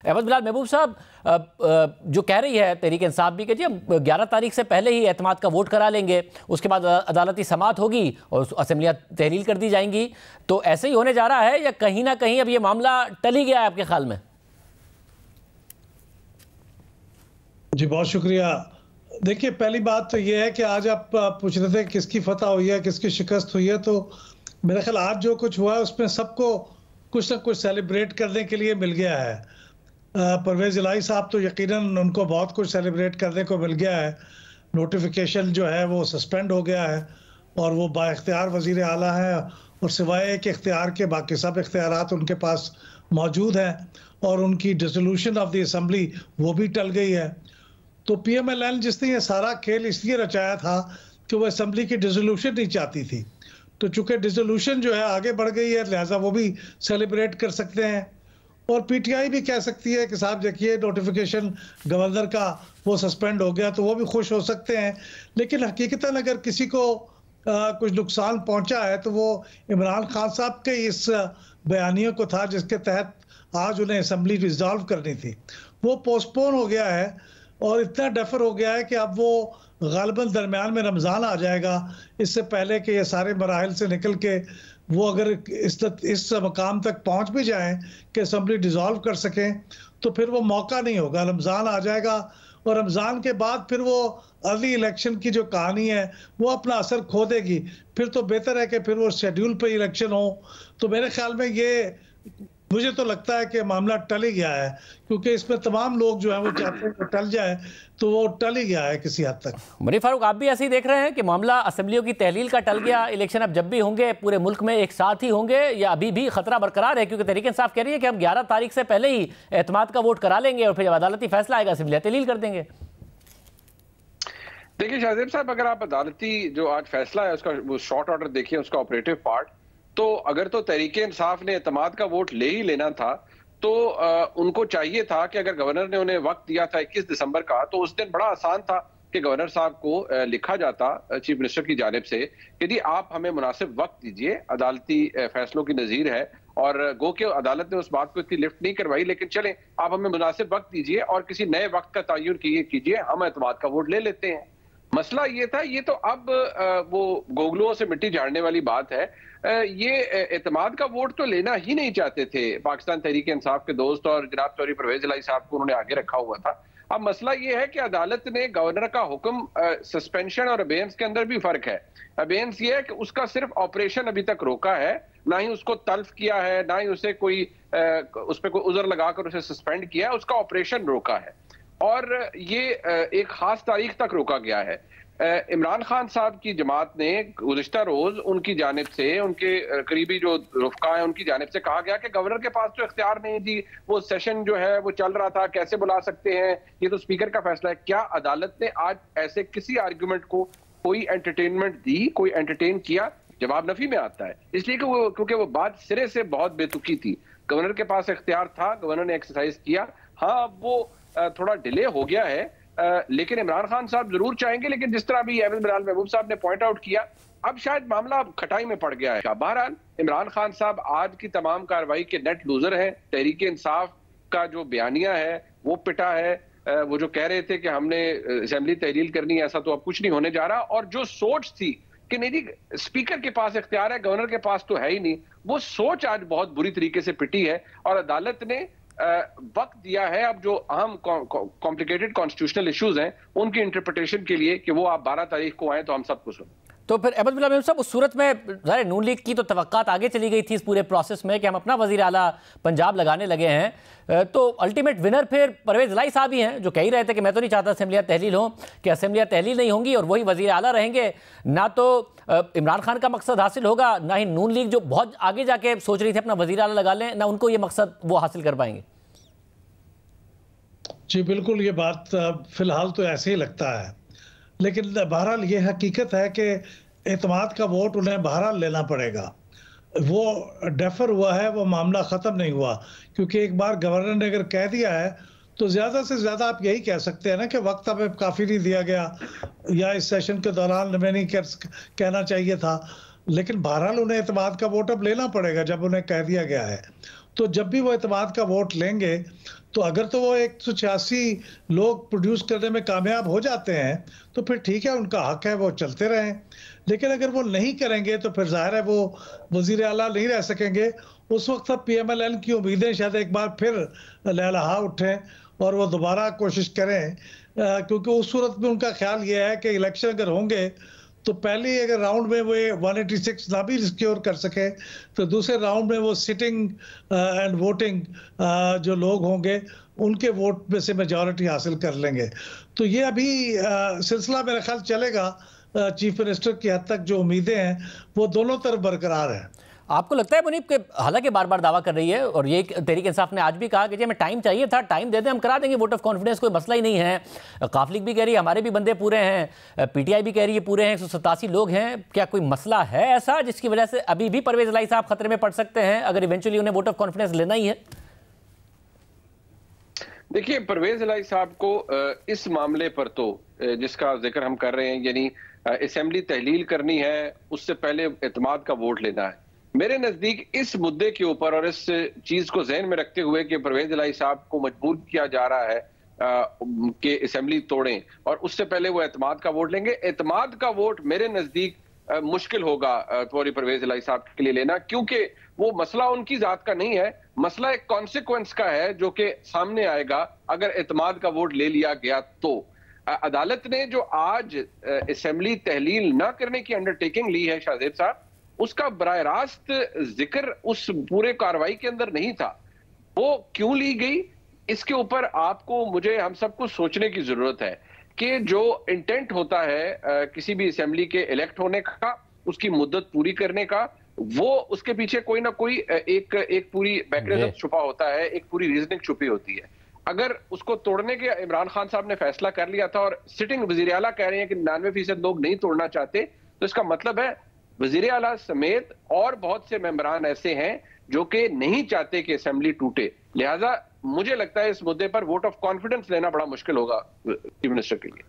अहमद बिलाल महबूब साहब, जो कह रही है तहरीक इंसाफ भी कि जी हम 11 तारीख से पहले ही एतमाद का वोट करा लेंगे, उसके बाद अदालती समाअत होगी और असेंबलियां तहलील कर दी जाएंगी, तो ऐसे ही होने जा रहा है या कहीं ना कहीं अब ये मामला टल ही गया है आपके ख्याल में? जी बहुत शुक्रिया। देखिए, पहली बात तो ये है कि आज आप पूछ रहे थे किसकी फतह हुई है, किसकी शिकस्त हुई है, तो मेरा ख्याल आज जो कुछ हुआ है उसमें सबको कुछ ना कुछ सेलिब्रेट करने के लिए मिल गया है। परवेज़ इलाही साहब तो यकीनन उनको बहुत कुछ सेलिब्रेट करने को मिल गया है। नोटिफिकेशन जो है वो सस्पेंड हो गया है और वो बाइख्तियार वज़ीर आला है और सिवाय एक इख्तियार के बाकी सब इख्तियारात उनके पास मौजूद हैं और उनकी डिसोल्यूशन ऑफ द असम्बली वो भी टल गई है। तो PMLN जिसने ये सारा खेल इसलिए रचाया था कि वो असम्बली की डिसोल्यूशन नहीं चाहती थी, तो चूंकि डिसोल्यूशन जो है आगे बढ़ गई है लिहाजा वो भी सेलिब्रेट कर सकते हैं और PTI भी कह सकती है कि साहब देखिए नोटिफिकेशन गवर्नर का वो सस्पेंड हो गया, तो वो भी खुश हो सकते हैं। लेकिन हकीकतन अगर किसी को कुछ नुकसान पहुंचा है तो वो इमरान खान साहब के इस बयानियों को था जिसके तहत आज उन्हें असम्बली रिजॉल्व करनी थी, वो पोस्टपोन हो गया है और इतना डेफर हो गया है कि अब वो गालिबन दरमियान में रमज़ान आ जाएगा। इससे पहले कि ये सारे मराहल से निकल के वो अगर इस मकाम तक पहुंच भी जाएं कि असम्बली डिज़ोल्व कर सकें तो फिर वो मौका नहीं होगा, रमज़ान आ जाएगा और रमज़ान के बाद फिर वो अर्ली इलेक्शन की जो कहानी है वो अपना असर खो देगी। फिर तो बेहतर है कि फिर वो शेड्यूल पे इलेक्शन हो। तो मेरे ख्याल में ये मुझे तो लगता है कि मामला टल ही गया है, क्योंकि इसमें तमाम लोग जो हैं वो चाहते हैं कि टल जाए, तो वो टल ही गया है किसी हद तक। मनीर फारूक, आप भी ऐसे ही देख रहे हैं कि मामला असेंबलियों की तहलील का टल गया, इलेक्शन अब जब भी होंगे पूरे मुल्क में एक साथ ही होंगे, या अभी भी खतरा बरकरार है? क्योंकि तहरीक इंसाफ कह रही है कि हम 11 तारीख से पहले ही एतमाद का वोट करा लेंगे और फिर जब अदालती फैसला आएगा असेंबलियां तहलील कर देंगे। देखिए शाहजेब साहब, अगर आप अदालती जो आज फैसला है उसका वो शॉर्ट ऑर्डर देखिए, उसका ऑपरेटिव पार्ट, तो अगर तो तहरीक इंसाफ ने एतमाद का वोट ले ही लेना था तो उनको चाहिए था कि अगर गवर्नर ने उन्हें वक्त दिया था 21 दिसंबर का, तो उस दिन बड़ा आसान था कि गवर्नर साहब को लिखा जाता चीफ मिनिस्टर की जानिब से कि जी आप हमें मुनासिब वक्त दीजिए, अदालती फैसलों की नज़ीर है और गो के अदालत ने उस बात को इतनी लिफ्ट नहीं करवाई, लेकिन चलें आप हमें मुनासिब वक्त दीजिए और किसी नए वक्त का तयन कीजिए, हम एतमाद का वोट ले लेते हैं। मसला ये था, ये तो अब वो गोगलुओं से मिट्टी झाड़ने वाली बात है। ये एतमाद का वोट तो लेना ही नहीं चाहते थे पाकिस्तान तहरीक इंसाफ के दोस्त और जनाब चौधरी परवेज इलाही साहब को उन्होंने आगे रखा हुआ था। अब मसला ये है कि अदालत ने गवर्नर का हुक्म, सस्पेंशन और अबेयंस के अंदर भी फर्क है। अबेयंस ये है कि उसका सिर्फ ऑपरेशन अभी तक रोका है, ना ही उसको तल्फ किया है, ना ही उसे कोई उस पर कोई उज़र लगाकर उसे सस्पेंड किया है, उसका ऑपरेशन रोका है और ये एक खास तारीख तक रोका गया है। इमरान खान साहब की जमात ने गुज़िश्ता रोज उनकी जानिब से, उनके करीबी जो रुफ़का हैं उनकी जानिब से कहा गया कि गवर्नर के पास तो इख्तियार नहीं थी, वो सेशन जो है वो चल रहा था, कैसे बुला सकते हैं, ये तो स्पीकर का फैसला है। क्या अदालत ने आज ऐसे किसी आर्गुमेंट को कोई एंटरटेनमेंट दी, कोई एंटरटेन किया? जवाब नफी में आता है, इसलिए कि वो क्योंकि वो बात सिरे से बहुत बेतुकी थी। गवर्नर के पास इख्तियार था, गवर्नर ने एक्सरसाइज किया, हाँ वो थोड़ा डिले हो गया है, लेकिन इमरान खान साहब जरूर चाहेंगे। लेकिन जिस तरह अभी अहमद बिलाल महबूब साहब ने पॉइंट आउट किया, अब शायद मामला खटाई में पड़ गया है। बहरहाल इमरान खान साहब आज की तमाम कार्रवाई के नेट लूजर हैं। तहरीक इंसाफ का जो बयानिया है वो पिटा है, वो जो कह रहे थे कि हमने असेंबली तहलील करनी है, ऐसा तो अब कुछ नहीं होने जा रहा। और जो सोच थी कि नहीं जी स्पीकर के पास इख्तियार है, गवर्नर के पास तो है ही नहीं, वो सोच आज बहुत बुरी तरीके से पिटी है और अदालत ने वक्त दिया है अब जो अहम कॉम्प्लिकेटेड कॉन्स्टिट्यूशनल इश्यूज हैं उनकी इंटरप्रिटेशन के लिए कि वो आप 12 तारीख को आए तो हम सब कुछ सुन। तो फिर अहमद बिलाल साहब, उस सूरत में ज़ाहिर नून लीग की तो तवक्कात आगे चली गई थी इस पूरे प्रोसेस में कि हम अपना वज़ीर आला पंजाब लगाने लगे हैं, तो अल्टीमेट विनर फिर परवेज़ इलाही साहब ही हैं, जो कह ही रहे थे कि मैं तो नहीं चाहता असेंबलियाँ तहलील हों, कि असेंबलियाँ तहलील नहीं होंगी और वही वज़ीर आला रहेंगे। ना तो इमरान खान का मकसद हासिल होगा, ना ही नून लीग जो बहुत आगे जाके सोच रही थी अपना वज़ीर आला लगा लें, ना उनको ये मकसद वो हासिल कर पाएंगे। जी बिल्कुल, ये बात फिलहाल तो ऐसे ही लगता है, लेकिन बहरहाल ये हकीकत है कि एतमाद का वोट उन्हें बहरहाल लेना पड़ेगा। वो डेफर हुआ है, वो मामला ख़त्म नहीं हुआ, क्योंकि एक बार गवर्नर ने अगर कह दिया है तो ज़्यादा से ज़्यादा आप यही कह सकते हैं ना कि वक्त हमें काफ़ी नहीं दिया गया या इस सेशन के दौरान हमें नहीं कहना चाहिए था। लेकिन बहरहाल उन्हें एतमाद का वोट अब लेना पड़ेगा जब उन्हें कह दिया गया है। तो जब भी वो एतमाद का वोट लेंगे, तो अगर तो वो 186 लोग प्रोड्यूस करने में कामयाब हो जाते हैं तो फिर ठीक है, उनका हक है, वो चलते रहें। लेकिन अगर वो नहीं करेंगे तो फिर जाहिर है वो वजीर आला नहीं रह सकेंगे। उस वक्त अब PMLN की उम्मीदें शायद एक बार फिर लहलहा उठें और वो दोबारा कोशिश करें, क्योंकि उस सूरत में उनका ख्याल ये है कि इलेक्शन अगर होंगे तो पहले अगर राउंड में वो 186 ना भी सिक्योर कर सके तो दूसरे राउंड में वो सिटिंग एंड वोटिंग जो लोग होंगे उनके वोट में से मेजॉरिटी हासिल कर लेंगे। तो ये अभी सिलसिला मेरा ख्याल चलेगा। चीफ मिनिस्टर की हद तक जो उम्मीदें हैं वो दोनों तरफ बरकरार हैं। आपको लगता है मुनीब के हालांकि बार बार दावा कर रही है और ये तहरीक इंसाफ ने आज भी कहा कि जी हमें टाइम चाहिए था, टाइम दे दें, हम करा देंगे वोट ऑफ कॉन्फिडेंस, कोई मसला ही नहीं है। काफ लीग भी कह रही है हमारे भी बंदे पूरे हैं, PTI भी कह रही है पूरे हैं, 187 लोग हैं। क्या कोई मसला है ऐसा जिसकी वजह से अभी भी परवेज इलाही साहब खतरे में पड़ सकते हैं अगर इवेंचुअली उन्हें वोट ऑफ कॉन्फिडेंस लेना ही है? देखिए, परवेज इलाही साहब को इस मामले पर तो जिसका जिक्र हम कर रहे हैं, यानी असेंबली तहलील करनी है, उससे पहले एतमाद का वोट लेना है। मेरे नजदीक इस मुद्दे के ऊपर और इस चीज को जहन में रखते हुए कि परवेज इलाही साहब को मजबूर किया जा रहा है कि असेंबली तोड़ें और उससे पहले वो एतमाद का वोट लेंगे। एतमाद का वोट मेरे नजदीक मुश्किल होगा फौरी परवेज इलाही साहब के लिए लेना, क्योंकि वो मसला उनकी जात का नहीं है, मसला एक कॉन्सिक्वेंस का है जो कि सामने आएगा अगर एतमाद का वोट ले लिया गया। तो अदालत ने जो आज असेंबली तहलील न करने की अंडरटेकिंग ली है शाहजेब साहब, उसका बराह रास्त जिक्र उस पूरे कार्रवाई के अंदर नहीं था। वो क्यों ली गई, इसके ऊपर आपको मुझे हम सबको सोचने की जरूरत है कि जो इंटेंट होता है किसी भी असेंबली के इलेक्ट होने का, उसकी मुद्दत पूरी करने का, वो उसके पीछे कोई ना कोई एक पूरी मैकेनिज्म छुपा होता है, एक पूरी रीजनिंग छुपी होती है। अगर उसको तोड़ने के इमरान खान साहब ने फैसला कर लिया था और सिटिंग वजीर आला कह रहे हैं कि 99% लोग नहीं तोड़ना चाहते, तो इसका मतलब है वजीर आला समेत और बहुत से मेंबरान ऐसे हैं जो कि नहीं चाहते कि असेंबली टूटे। लिहाजा मुझे लगता है इस मुद्दे पर वोट ऑफ कॉन्फिडेंस लेना बड़ा मुश्किल होगा चीफ मिनिस्टर के लिए।